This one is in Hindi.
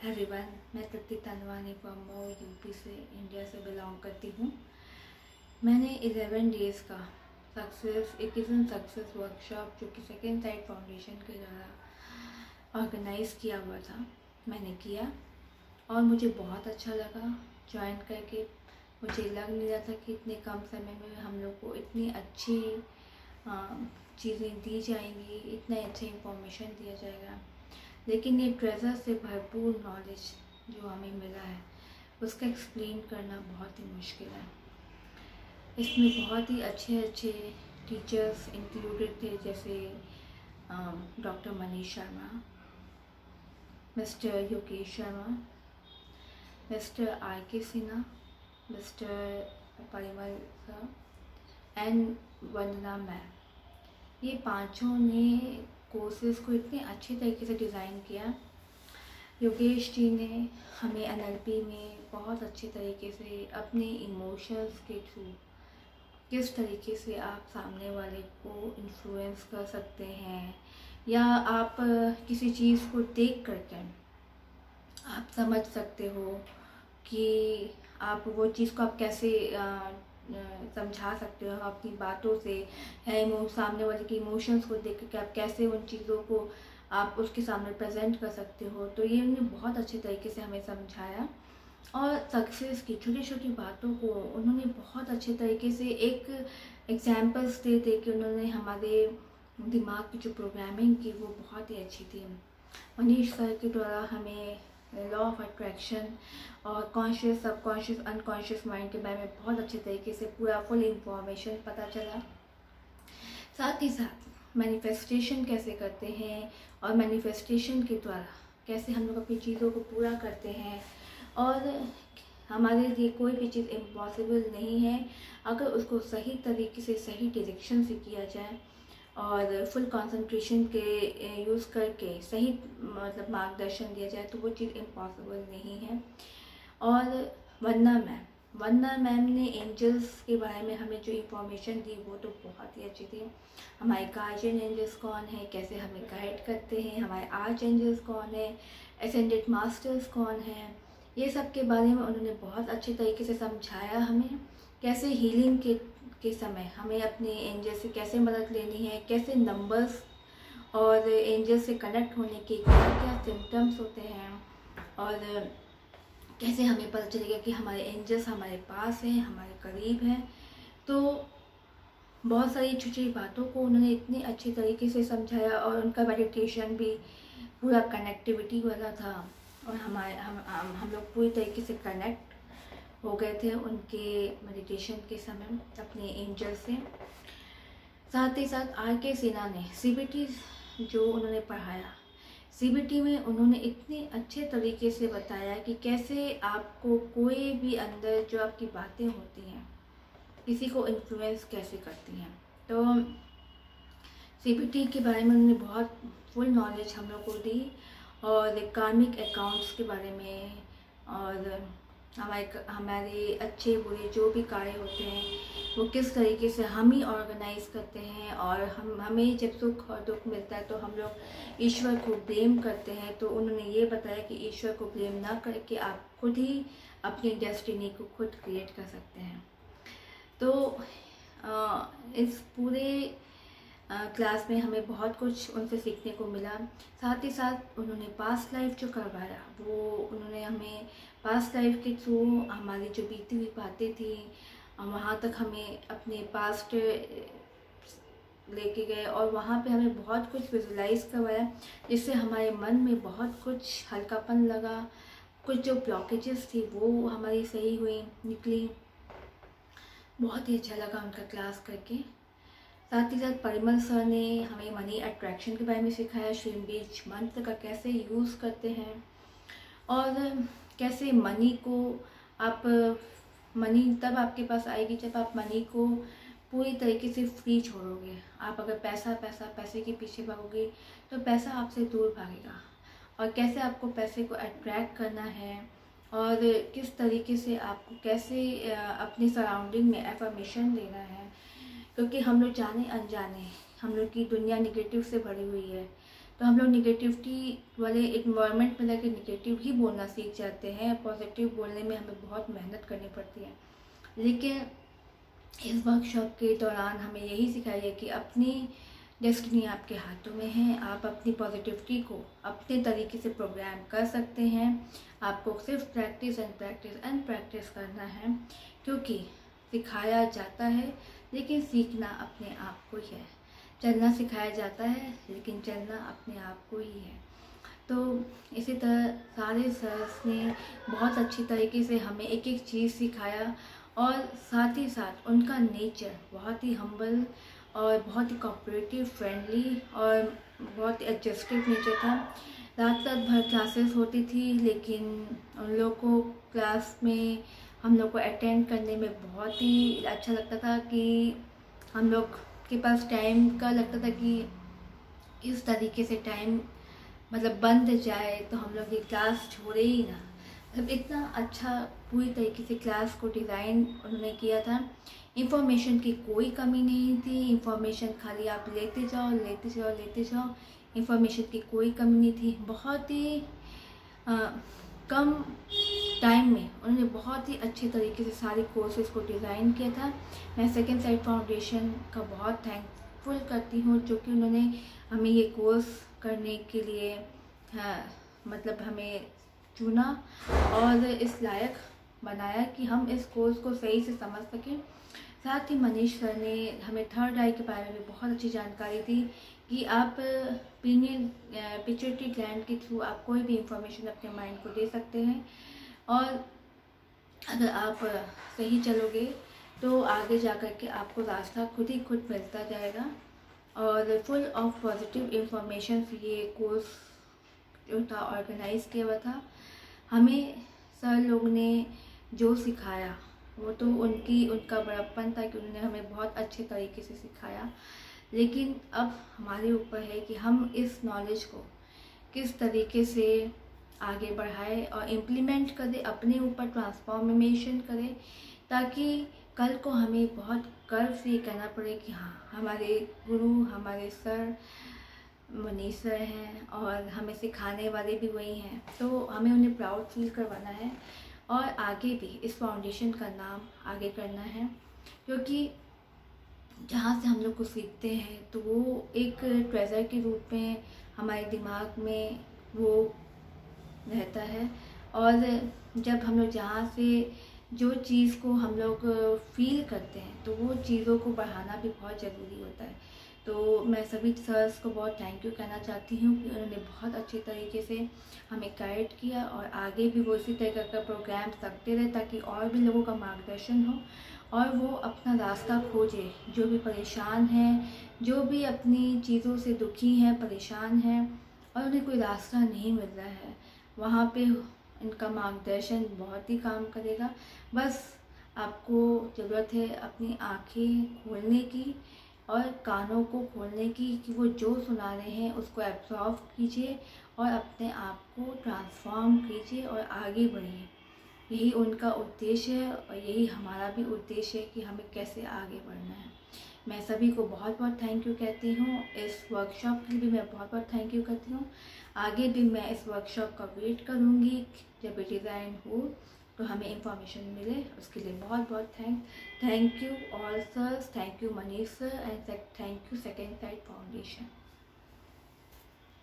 एवरीवन, मैं तृप्ति तनवानी बम्बई यूपी से इंडिया से बिलोंग करती हूँ। मैंने 11 डेज़ का सक्सेस वर्कशॉप जो कि सेकेंड साइड फाउंडेशन के द्वारा ऑर्गेनाइज़ किया हुआ था, मैंने किया और मुझे बहुत अच्छा लगा ज्वाइन करके। मुझे लग नहीं रहा था कि इतने कम समय में हम लोग को इतनी अच्छी चीज़ें दी जाएंगी, इतना अच्छा इंफॉर्मेशन दिया जाएगा। लेकिन ये ट्रेजर से भरपूर नॉलेज जो हमें मिला है उसका एक्सप्लेन करना बहुत ही मुश्किल है। इसमें बहुत ही अच्छे टीचर्स इंक्लूडेड थे, जैसे doctor Manish Sharma, mister Yogesh Sharma, mister R K. Sinha, mister Parimal sir and Vandana ma'am. ये पांचों ने कोर्सेज़ को इतने अच्छे तरीके से डिज़ाइन किया। योगेश जी ने हमें एनएलपी में बहुत अच्छे तरीके से अपने इमोशंस के थ्रू किस तरीके से आप सामने वाले को इन्फ्लुएंस कर सकते हैं, या आप किसी चीज़ को देख करके आप समझ सकते हो कि आप वो चीज़ को आप कैसे समझा सकते हो अपनी बातों से, है सामने वाले के इमोशंस को देख के आप कैसे उन चीज़ों को आप उसके सामने प्रेजेंट कर सकते हो। तो ये उन्होंने बहुत अच्छे तरीके से हमें समझाया और सक्सेस की छोटी छोटी बातों को उन्होंने बहुत अच्छे तरीके से एक एग्जाम्पल्स दे के उन्होंने हमारे दिमाग की जो प्रोग्रामिंग की वो बहुत ही अच्छी थी। मनीष सर के द्वारा हमें लॉ ऑफ अट्रैक्शन और कॉन्शियस, सबकॉन्शियस, अनकॉन्शियस माइंड के बारे में बहुत अच्छे तरीके से पूरा फुल इंफॉर्मेशन पता चला। साथ ही साथ मैनिफेस्टेशन कैसे करते हैं और मैनिफेस्टेशन के द्वारा कैसे हम लोग अपनी चीज़ों को पूरा करते हैं, और हमारे लिए कोई भी चीज़ इम्पॉसिबल नहीं है अगर उसको सही तरीके से सही डायरेक्शन से किया जाए और फुल कंसंट्रेशन के यूज़ करके सही मार्गदर्शन दिया जाए तो वो चीज़ इम्पॉसिबल नहीं है। और वंदना मैम ने एंजल्स के बारे में हमें जो इन्फॉर्मेशन दी वो तो बहुत ही अच्छी थी। हमारे गार्जियन एंजल्स कौन है, कैसे हमें गाइड करते हैं, हमारे आर्च एंजल्स कौन है, एसेंडेड मास्टर्स कौन है, ये सब के बारे में उन्होंने बहुत अच्छे तरीके से समझाया हमें। कैसे हीलिंग के समय हमें अपने एंजल से कैसे मदद लेनी है, कैसे नंबर्स और एंजल से कनेक्ट होने के क्या क्या सिम्टम्स होते हैं, और कैसे हमें पता चलेगा कि हमारे एंजल्स हमारे पास हैं, हमारे करीब हैं। तो बहुत सारी छोटी छोटी बातों को उन्होंने इतने अच्छे तरीके से समझाया और उनका मेडिटेशन भी पूरा कनेक्टिविटी वाला था और हम लोग पूरी तरीके से कनेक्ट हो गए थे उनके मेडिटेशन के समय अपने एंजल से। साथ ही साथ आर.के. सिन्हा ने सीबीटी जो उन्होंने पढ़ाया, सीबीटी में उन्होंने इतने अच्छे तरीके से बताया कि कैसे आपको कोई भी अंदर जो आपकी बातें होती हैं किसी को इन्फ्लुएंस कैसे करती हैं। तो सीबीटी के बारे में उन्होंने बहुत फुल नॉलेज हम लोग को दी और कार्मिक अकाउंट्स के बारे में, और हमारे अच्छे बुरे जो भी कार्य होते हैं वो किस तरीके से हम ही ऑर्गेनाइज करते हैं, और हमें जब सुख और दुख मिलता है तो हम लोग ईश्वर को ब्लेम करते हैं। तो उन्होंने ये बताया कि ईश्वर को ब्लेम ना करके आप खुद ही अपनी डेस्टिनी को खुद क्रिएट कर सकते हैं। तो इस पूरे क्लास में हमें बहुत कुछ उनसे सीखने को मिला। साथ ही साथ उन्होंने पास्ट लाइफ जो करवाया वो उन्होंने हमें पास्ट लाइफ के थ्रू हमारी जो बीती हुई बातें थी वहाँ तक हमें अपने पास्ट लेके गए और वहाँ पे हमें बहुत कुछ विजुलाइज करवाया, जिससे हमारे मन में बहुत कुछ हल्कापन लगा। कुछ जो ब्लॉकेजेस थी वो हमारी सही हुई निकली। बहुत ही अच्छा लगा उनका क्लास करके। साथ ही साथ परिमल सर ने हमें मनी अट्रैक्शन के बारे में सिखाया, श्रीमबीज मंत्र का कैसे यूज़ करते हैं और कैसे मनी को मनी तब आपके पास आएगी जब आप मनी को पूरी तरीके से फ्री छोड़ोगे। आप अगर पैसे के पीछे भागोगे तो पैसा आपसे दूर भागेगा, और कैसे आपको पैसे को अट्रैक्ट करना है और किस तरीके से आपको कैसे अपनी सराउंडिंग में एफर्मेशन देना है, क्योंकि हम लोग जाने अनजाने हम लोग की दुनिया निगेटिव से भरी हुई है। तो हम लोग निगेटिविटी वाले इन्वायरमेंट में जाकर निगेटिव ही बोलना सीख जाते हैं। पॉजिटिव बोलने में हमें बहुत मेहनत करनी पड़ती है। लेकिन इस वर्कशॉप के दौरान हमें यही सिखाया है कि अपनी डेस्टिनी आपके हाथों में है। आप अपनी पॉजिटिविटी को अपने तरीके से प्रोग्राम कर सकते हैं। आपको सिर्फ प्रैक्टिस एंड प्रैक्टिस करना है, क्योंकि सिखाया जाता है लेकिन सीखना अपने आप को ही है। चलना सिखाया जाता है लेकिन चलना अपने आप को ही है। तो इसी तरह सारे सर्स ने बहुत अच्छी तरीके से हमें एक एक चीज़ सिखाया, और साथ ही साथ उनका नेचर बहुत ही हम्बल और बहुत ही कोऑपरेटिव, फ्रेंडली और बहुत ही एडजस्टिव नेचर था। रात भर क्लासेस होती थी, लेकिन उन लोग को क्लास में हम लोग को अटेंड करने में बहुत ही अच्छा लगता था कि हम लोग के पास टाइम का लगता था कि इस तरीके से टाइम मतलब बंद जाए तो हम लोग ये क्लास छोड़े ही ना। मतलब इतना अच्छा पूरी तरीके से क्लास को डिज़ाइन उन्होंने किया था। इंफॉर्मेशन की कोई कमी नहीं थी। इंफॉर्मेशन खाली आप लेते जाओ लेते जाओ लेते जाओ, इंफॉर्मेशन की कोई कमी नहीं थी। बहुत ही कम टाइम में उन्होंने बहुत ही अच्छे तरीके से सारे कोर्सेज को डिज़ाइन किया था। मैं सेकेंड साइड फाउंडेशन का बहुत थैंकफुल करती हूँ, जो कि उन्होंने हमें ये कोर्स करने के लिए मतलब हमें चुना और इस लायक बनाया कि हम इस कोर्स को सही से समझ सकें। साथ ही मनीष सर ने हमें थर्ड आई के बारे में बहुत अच्छी जानकारी दी कि आप पीनियल पिट्यूटरी ग्लैंड के थ्रू आप कोई भी इंफॉर्मेशन अपने माइंड को दे सकते हैं, और अगर आप सही चलोगे तो आगे जा कर के आपको रास्ता खुद ही खुद मिलता जाएगा। और फुल ऑफ पॉजिटिव इंफॉर्मेशन ये कोर्स जो था ऑर्गेनाइज किया हुआ था। हमें सर लोग ने जो सिखाया वो तो उनका बड़प्पन था कि उन्होंने हमें बहुत अच्छे तरीके से सिखाया। लेकिन अब हमारे ऊपर है कि हम इस नॉलेज को किस तरीके से आगे बढ़ाएं और इम्प्लीमेंट करें, अपने ऊपर ट्रांसफॉर्मेशन करें, ताकि कल को हमें बहुत गर्व से कहना पड़े कि हाँ, हमारे गुरु, हमारे सर मनीष सर हैं और हमें सिखाने वाले भी वही हैं। तो हमें उन्हें प्राउड फील करवाना है और आगे भी इस फाउंडेशन का नाम आगे करना है, क्योंकि जहाँ से हम लोग को सीखते हैं तो वो एक ट्रेजर के रूप में हमारे दिमाग में वो रहता है। और जब हम लोग जहाँ से जो चीज़ को हम लोग फील करते हैं तो वो चीज़ों को बढ़ाना भी बहुत ज़रूरी होता है। तो मैं सभी सर्स को बहुत थैंक यू कहना चाहती हूँ कि उन्होंने बहुत अच्छे तरीके से हमें गाइड किया, और आगे भी वो इसी तरह का प्रोग्राम रखते रहे ताकि और भी लोगों का मार्गदर्शन हो और वो अपना रास्ता खोजे। जो भी परेशान हैं, जो भी अपनी चीज़ों से दुखी हैं, परेशान हैं और उन्हें कोई रास्ता नहीं मिल रहा है, वहाँ पे इनका मार्गदर्शन बहुत ही काम करेगा। बस आपको ज़रूरत है अपनी आँखें खोलने की और कानों को खोलने की कि वो जो सुना रहे हैं उसको एब्जॉर्व कीजिए और अपने आप को ट्रांसफॉर्म कीजिए और आगे बढ़िए। यही उनका उद्देश्य है और यही हमारा भी उद्देश्य है कि हमें कैसे आगे बढ़ना है। मैं सभी को बहुत बहुत थैंक यू कहती हूँ। इस वर्कशॉप के लिए भी मैं बहुत बहुत थैंक यू करती हूँ। आगे भी मैं इस वर्कशॉप का वेट करूँगी जब ये डिज़ाइन हो तो हमें इंफॉर्मेशन मिले। उसके लिए बहुत बहुत thank you all sirs, thank you Manish sir and thank you second side foundation.